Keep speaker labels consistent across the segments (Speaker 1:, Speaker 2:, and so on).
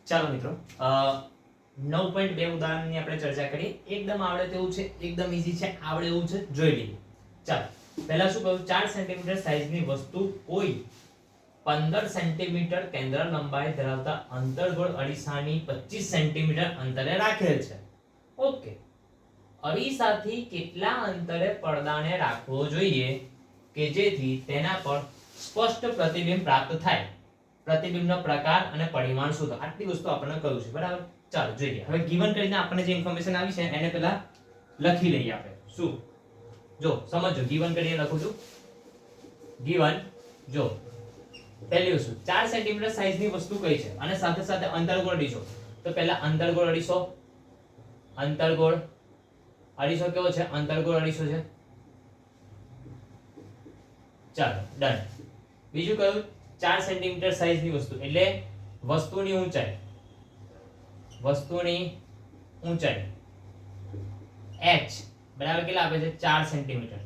Speaker 1: ચાલો મિત્રો 9.2 ઉદાહરણની આપણે ચર્ચા કરીએ. એકદમ આવડે તેવું છે, એકદમ ઈઝી છે, આવડે એવું છે, જોઈ લઈએ. ચાલો પહેલા શું કહ્યું, 4 સેન્ટીમીટર સાઈઝની વસ્તુ કોઈ 15 સેન્ટીમીટર કેન્દ્ર લંબાઈ ધરાવતા અંતર્ગોળ અરીસાની 25 સેન્ટીમીટર અંતરે રાખેલ છે. ઓકે, અરીસાથી કેટલા અંતરે પડદાને રાખવો જોઈએ કે જેથી તેના પર સ્પષ્ટ પ્રતિબિંબ પ્રાપ્ત થાય? પ્રતિબિંબનો પ્રકાર અને પરિમાણ શોધો. આટલી વસ્તુ આપણને કહ્યું છે, બરાબર. ચાલો જોઈએ. હવે ગિવન કરીને આપણને જે ઇન્ફોર્મેશન આવી છે એને પહેલા લખી લઈએ આપણે. શું? જો સમજો, ગિવન કરીને લખું છું. ગિવન જો પહેલી વસ્તુ 4 સેન્ટીમીટર સાઈઝની વસ્તુ કઈ છે અને સાથે સાથે અંતર્ગોળ અરીસો. તો પહેલા અંતર્ગોળ અરીસો કેવો છે? અંતર્ગોળ અરીસો છે. ચાલો ડન. બીજું કયું? 4 સેન્ટીમીટર સાઈઝની વસ્તુ એટલે વસ્તુની ઊંચાઈ h બરાબર કેટલા આપે છે? 4 સેન્ટીમીટર.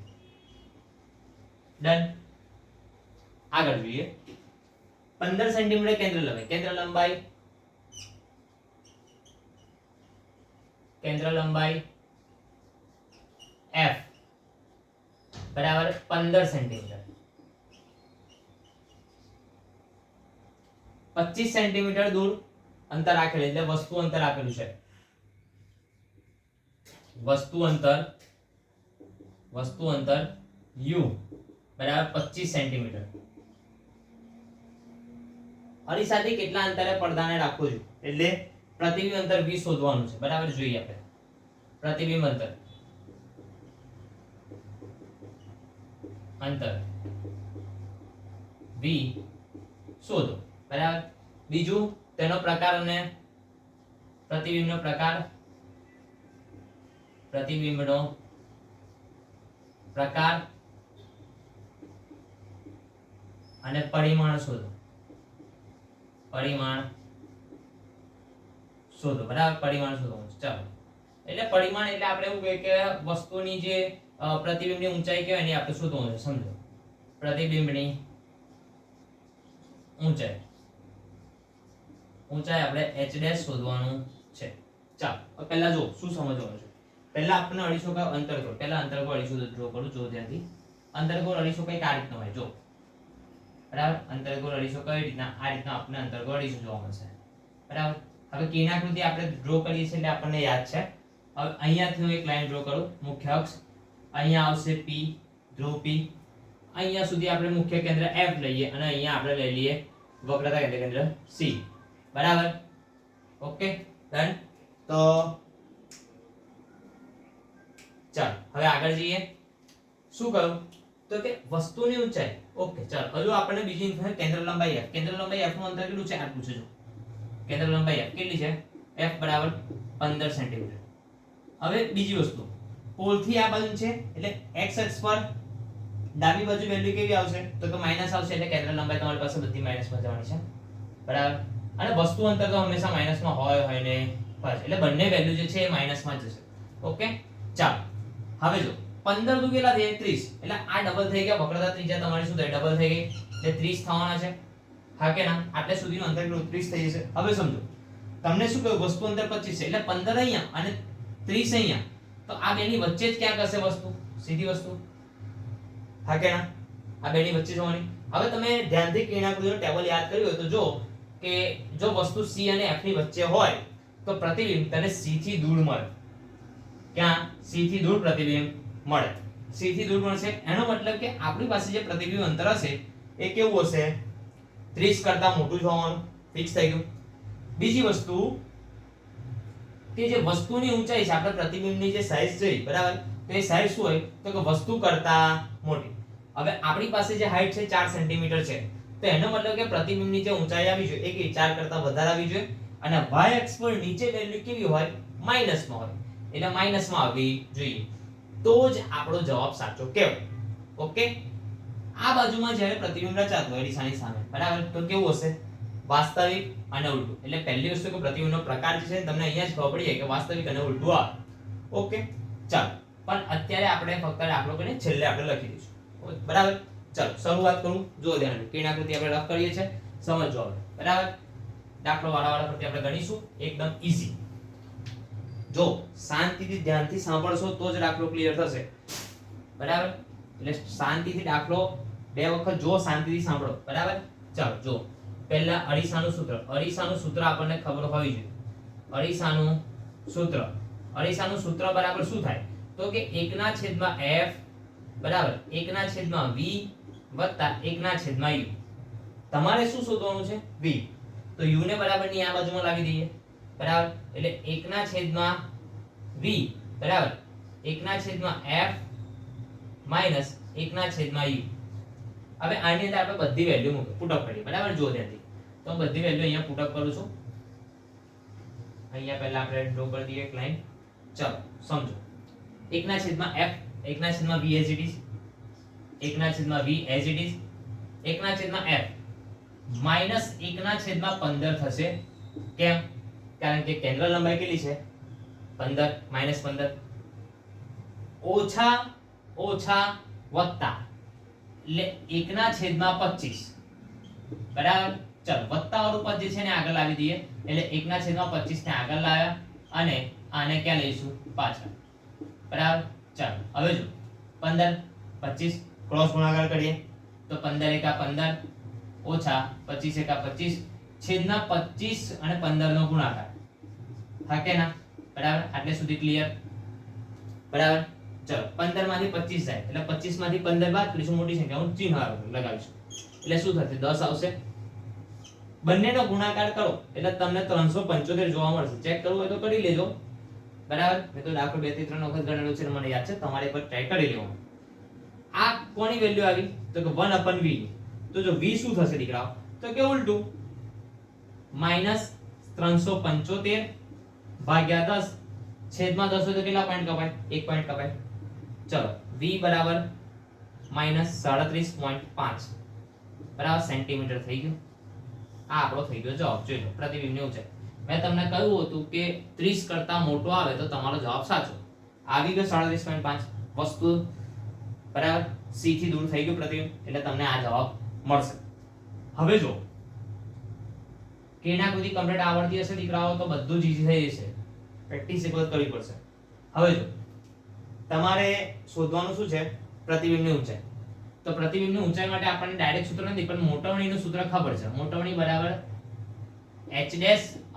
Speaker 1: ડન. આગળ જોઈએ. 15 સેન્ટીમીટર કેન્દ્ર લંબાઈ f બરાબર 15 સેન્ટીમીટર. 25 સેન્ટીમીટર દૂર અંતર રાખેલું એટલે વસ્તુ અંતર આપેલું છે. વસ્તુ અંતર u બરાબર 25 સેન્ટીમીટર. અરીસાથી કેટલા અંતરે પડદાને રાખવું જોઈએ એટલે પ્રતિબિંબ અંતર v શોધવાનું છે, બરાબર. જોઈએ આપણે પ્રતિબિંબ અંતર v શોધો, બરાબર. બીજું તેનો પ્રકાર અને પ્રતિબિંબનો પ્રકાર અને પરિમાણ શોધો. બરાબર. પરિમાણ શોધવાનું છે. ચાલો એટલે પરિમાણ એટલે આપણે એવું કહીએ કે વસ્તુની જે પ્રતિબિંબની ઊંચાઈ કહેવાય ને આપણે શોધવાનું છે. સમજો, પ્રતિબિંબની ઊંચાઈ આપણે h ડેશ શોધવાનું છે. ચાલો પહેલા જો શું સમજવાનું છે. પહેલા આપણે અરીસો કા અંતર્ગોળ, પહેલા અંતર્ગોળ અરીસો ડ્રો કરું. જો ધ્યાનથી અંતર્ગોળ અરીસો કઈ આ રીતનો હોય. જો બરાબર, અંતર્ગોળ અરીસો કઈ રીતના? આ રીતના આપણે અંતર્ગોળ અરીસો જોવા મળશે, બરાબર. હવે કિરણાકૃતિ આપણે ડ્રો કરીએ છીએ એટલે આપણને યાદ છે. હવે અહીંયાથી હું એક લાઈન ડ્રો કરું. મુખ્ય અક્ષ અહીંયા આવશે p, ધ્રુવ p. અહીંયા સુધી આપણે મુખ્ય કેન્દ્ર f લઈએ અને અહીંયા આપણે લઈ લઈએ વક્રતા કેન્દ્ર c, બરાબર. Okay done. તો ચાલો હવે આગળ જઈએ. શું કહ્યું? તો કે વસ્તુની ઊંચાઈ. ઓકે ચાલો હજુ આપણને બીજી ઇન્ફોર્મેશન, કેન્દ્ર લંબાઈ f. કેન્દ્ર લંબાઈ f નું અંતર કેટલું છે? આ પૂછો છો. કેન્દ્ર લંબાઈ f કેટલી છે? f બરાબર 15 સેન્ટીમીટર. હવે બીજી વસ્તુ, પોલથી આ બાજુ છે એટલે x અક્ષ પર ડાબી બાજુ વેલ્યુ કેવી આવશે? તો કે માઈનસ આવશે એટલે કેન્દ્ર લંબાઈ તમારી પાસે બધી માઈનસમાં જવાની છે, બરાબર. અને વસ્તુ અંતર તો હંમેશા માઈનસમાં હોય ને બસ, એટલે બંને વેલ્યુ જે છે એ માઈનસમાં જ જશે. ઓકે ચાલો હવે જો 15 દુ કેટલા થાય? 30. એટલે આ ડબલ થઈ ગયા. વક્રતા ત્રિજ્યા તમારી શું થાય? ડબલ થઈ ગઈ એટલે 30 થવાના છે. હા કે ના? આટલે સુધીનું અંતર 30 થઈ જશે. હવે સમજો, તમને શું કહ્યું? વસ્તુ અંતર 25 છે એટલે 15 અહીંયા અને 30 અહીંયા. તો આ બેની વચ્ચે જ ક્યાંક હશે વસ્તુ, સીધી વસ્તુ. હા કે ના? આ બેની વચ્ચે જોવાની. હવે તમે ધ્યાનથી કિરણાકૃતિનો ટેબલ યાદ કર્યું હોય તો જો કે જો વસ્તુ c અને f ની વચ્ચે હોય તો પ્રતિબિંબ તને c થી દૂર મળે. ક્યાં? c થી દૂર પ્રતિબિંબ મળે. c થી દૂર મળશે એનો મતલબ કે આપણી પાસે જે પ્રતિબિંબ અંતર હશે એ કેવું હશે? 30 કરતા મોટું જ હોવાનું. ફિક્સ થઈ ગયું. બીજી વસ્તુ કે જે વસ્તુની ઊંચાઈ છે, આપણે પ્રતિબિંબની જે સાઈઝ છે, બરાબર, તો એ સાઈઝ શું હોય? તો કે વસ્તુ કરતા મોટી. હવે આપણી પાસે જે હાઈટ છે 4 સેન્ટીમીટર છે, તો એનો મતલબ કે પ્રતિબિંબની જે ઊંચાઈ આવી જોઈએ એ કે 4 કરતા વધારે આવી જોઈએ અને y અક્ષ પર નીચે વેલ્યુ કેવી હોય? માઈનસમાં હોય. એટલે માઈનસમાં આવવી જોઈએ તો જ આપણો જવાબ સાચો કહેવાય. ઓકે, આ બાજુમાં જ્યારે પ્રતિબિંબ રચાતું હોય અરીસાની સામે, બરાબર, તો કેવું હશે? વાસ્તવિક અને ઉલટું. એટલે પહેલી વસ્તુ કે પ્રતિબિંબનો પ્રકાર જે છે તમને અહીંયા જ ખબર પડી જાય કે વાસ્તવિક અને ઉલટું આવે. ઓકે ચાલો, પણ અત્યારે આપણે ફક્ત દાખલો કરીને છેલ્લે આપણે લખી દઈશું, બરાબર. ચાલો શરૂઆત કરું. જો ધ્યાન, કિરણાકૃતિ આપણે રફ કરીએ છીએ, સમજો હવે, બરાબર. દાખલો વાળા પરથી આપણે ગણીશું એકદમ ઈઝી. જો શાંતિથી ધ્યાનથી સાંભળશો તો જ દાખલો ક્લિયર થશે. બરાબર? એટલે શાંતિથી દાખલો બે વખત જો, શાંતિથી સાંભળો. બરાબર? ચાલો જો પહેલા અરીસાનું સૂત્ર. અરીસાનું સૂત્ર આપણને ખબર હોવી જોઈએ. અરીસાનું સૂત્ર બરાબર શું થાય? તો કે 1/f બરાબર 1/v વત્તા 1/u. તમારે શું શોધવાનું છે? v. તો u ને બરાબર ની આ બાજુમાં લાવી દઈએ. બરાબર? એટલે 1/v બરાબર 1/f માઈનસ 1/u. હવે આની અંદર આપણે બધી વેલ્યુ મૂકો, પુટઅપ કરીએ. બરાબર? જો ધ્યાનથી. તો હું બધી વેલ્યુ અહીંયા પુટઅપ કરું છું. અહીંયા પહેલા આપણે ડ્રો કરી દઈએ એક લાઈન. ચાલો સમજો. 1/f 1/v as it is 1/v as it is 1/f minus 1/15 થશે. કેમ? કારણ કે કેન્દ્ર લંબાઈ કેટલી છે? 15 માઈનસ 15 ઓછા વત્તા એટલે 1/25. બરાબર? ચાલો વત્તા વાળું પદ જે છે ને આગળ લાવી દઈએ. એટલે 1/25 ને આગળ લાવ્યા અને આને ક્યાં લઈશું? પાછળ. બરાબર? ચાલો હવે જો 15 25 ક્રોસ ગુણાકાર કરીએ તો 15 એકા 15 ઓછા 25 એકા 25 છેદના 25 અને 15 નો ગુણાકાર. હા કે ના? બરાબર? આટલે સુધી ક્લિયર? બરાબર? ચલો 15 માંથી 25 જાય એટલે 25 માંથી 15 બાદ કરીશું, મોટી સંખ્યા હું ચિહ્ન લગાવીશું. એટલે શું થશે? 10 આવશે. બંનેનો ગુણાકાર કરો એટલે તમને 375 જોવા મળશે. ચેક કરવું હોય તો કરી લેજો. બરાબર? મેં તો દાખલો 2 થી 3 વખત ગણેલો છે, મને યાદ છે. તમારે પર ટ્રાય કરી લેવાનું. આ કોની વેલ્યુ આવી? તો કે 1/v. તો જો v શું થશે દીકરાઓ? તો કે ઉલટું -375 ભાગ્યા 10 છેદમાં 10 હોય તો કેટલા પોઈન્ટ કપાય? 1 પોઈન્ટ કપાય. ચલો v બરાબર -37.5 બરાબર સેન્ટીમીટર થઈ ગયું. આ આપણો થઈ ગયો જવાબ. જોઈ લો પ્રતિબિંબની ઊંચાઈ. મેં તમને કહ્યું હતું કે 30 કરતા મોટો આવે તો તમારો જવાબ સાચો. આવી ગયો 37.5. વસ્તુ બરાબર c થી દૂર થઈ ગયું પ્રતિબિંબ, એટલે તમને આ જવાબ મળશે. હવે જો કેનાકૃતિ કમ્પ્લીટ આવડતી હશે દીકરાઓ તો બધું જ ઈઝી થઈ જશે. પ્રેક્ટિસ એક વખત કરવી પડશે. હવે જો તમારે શોધવાનું શું છે? પ્રતિબિંબની ઊંચાઈ. તો પ્રતિબિંબની ઊંચાઈ માટે આપણને ડાયરેક્ટ સૂત્ર નથી પણ મોટવણીનું સૂત્ર ખબર છે. મોટવણી બરાબર h'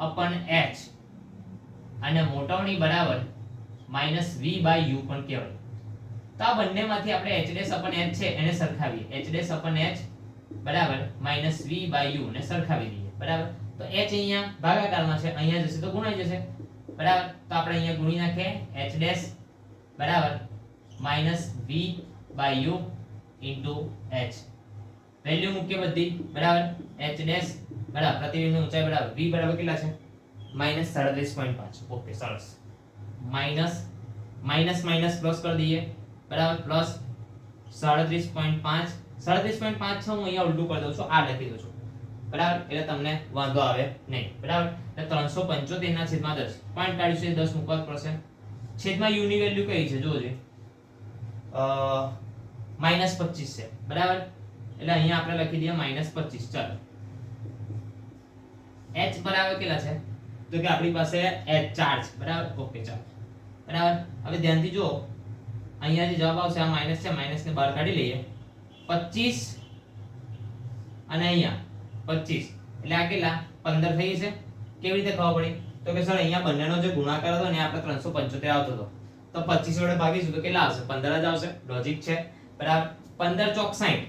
Speaker 1: upon h અને મોટવણી બરાબર -v/u પણ કહેવાય. તો આ બંનેમાંથી આપણે h' upon h છે એને સરખાવીએ. h' upon h બરાબર -v/u ને સરખાવી દઈએ. બરાબર? તો h અહીંયા ભાગાકારમાં છે, અહીંયા જશે તો ગુણાઈ જશે. બરાબર? તો આપણે અહીંયા ગુણી નાખીએ h' બરાબર -v/u into h. વેલ્યુ મૂકીએ બધી. બરાબર? h' બરાબર પ્રતિબિંબની ઊંચાઈ બરાબર v બરાબર કેટલા છે? -37.5. ઓકે સરસ. માઈનસ માઈનસ પ્લસ કરી દઈએ. બરાબર? પ્લસ 37.5 37.5 છે, હું અહીંયા ઉલટું કરી દઉં છું, આ લખી દઉં છું. બરાબર? એટલે તમને વાંધો આવે નહીં. બરાબર? એટલે 375 ના છેદમાં 10 પોઈન્ટ કાઢીશું, 10 મૂકવા પડશે. છેદમાં u ની વેલ્યુ કઈ છે જોજો. -25 છે. બરાબર? એટલે અહીંયા આપણે લખી દઈએ -25. ચાલો h બરાબર કેટલા છે? તો કે આપણી પાસે h 4 છે. બરાબર? ઓકે ચાલો. બરાબર? હવે ધ્યાનથી જો અહીંયા જે જવાબ આવશે આ માઈનસ છે, માઈનસ ને બહાર કાઢી લઈએ. 25 અને અહીંયા 25 એટલે આ કેટલા? 15 થઈ છે. કેવી રીતે ખબર પડી? તો કે સર અહીંયા બંનેનો જે ગુણાકાર હતો ને આપણે 375 આવતો હતો, તો 25 વડે ભાગીશું તો કેટલા આવશે? 15 જ આવશે. લોજિક છે. બરાબર? 15 ચોક 60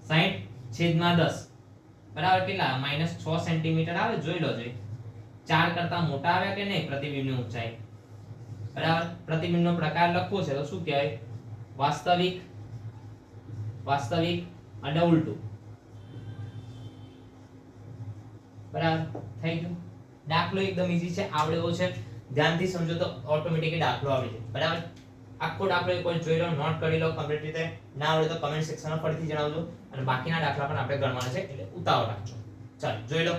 Speaker 1: 60 છેદમાં 10 બરાબર કેટલા? -6 સેન્ટીમીટર આવે. જોઈ લો જોઈ 4 કરતા મોટા આવ્યા કે નહીં પ્રતિબિંબની ઊંચાઈ? બરાબર? પ્રતિબિંબનો પ્રકાર લખવો છે તો શું કહેવાય? વાસ્તવિક અને ઉલટું. બરાબર? થઈ ગયું. દાખલો એકદમ ઈઝી છે, આવડે એવો છે. ધ્યાનથી સમજો તો ઓટોમેટિકલી દાખલો આવડી જાય. બરાબર? આખો દાખલો એકવાર જોઈ લો, નોટ કરી લો કમ્પ્લીટ રીતે. ના આવડે તો કમેન્ટ સેક્શનમાં ફરીથી જણાવજો અને બાકીના દાખલા પણ આપણે ગણવાના છે એટલે ઉતાવળ રાખજો. ચાલો જોઈ લો.